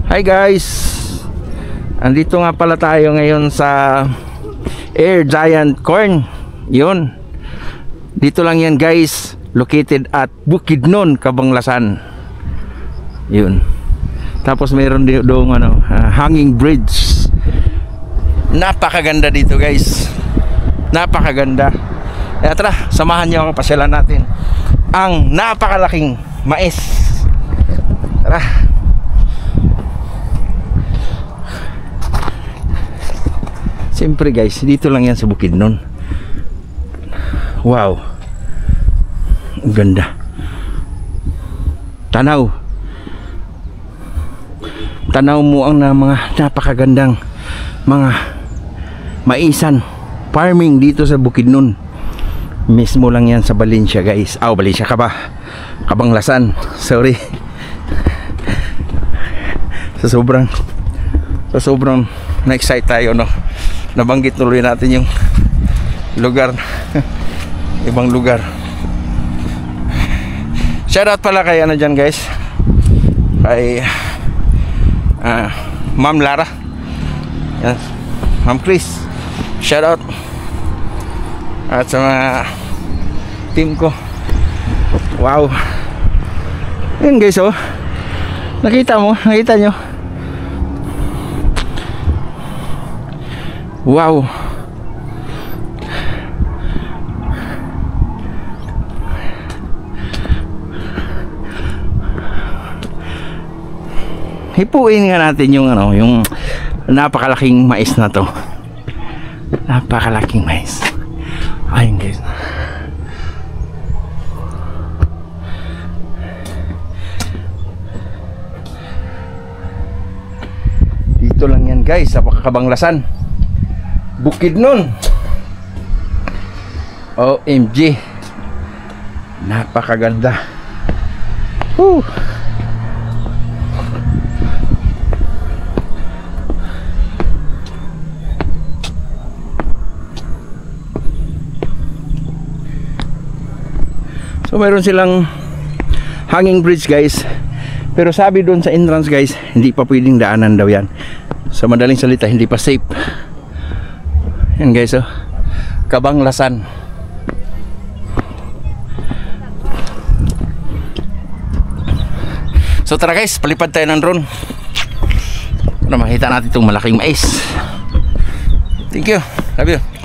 Hi guys, andito nga pala tayo ngayon sa Air Giant Corn. Yun, dito lang yan guys, located at Bukidnon, Cabanglasan. Yun, tapos mayroon doon hanging bridge. Napakaganda dito guys, napakaganda. Kaya tara, samahan niyo ako, pasyalan natin ang napakalaking mais. Tara. Siyempre guys, dito lang yan sa Bukidnon. Wow, ang ganda. Tanaw mo ang mga napakagandang mga maisan farming dito sa Bukidnon. Mismo lang yan sa Valencia guys. Valencia ka ba? Cabanglasan, sorry. Sa sobrang na-excite tayo, no? Nabanggit tuloy natin yung lugar. Ibang lugar. Shoutout pala kay dyan guys, kay Ma'am Lara, yan, Ma'am Chris, shoutout. At sa mga team ko. Wow, yun guys, oh, nakita nyo. Wow, hipuin nga natin yung yung napakalaking mais na to. Napakalaking mais. Ayun guys, dito lang yan guys sa Cabanglasan, Bukidnon. OMG, napakaganda. Woo. So mayroon silang hanging bridge guys, pero sabi doon sa entrance guys, hindi pa pwedeng daanan daw yan. Sa madaling salita, hindi pa safe. Yan guys, oh, Cabanglasan. So tara guys, palipad tayo ng drone para makita natin itong malaking mais. Thank you, love you.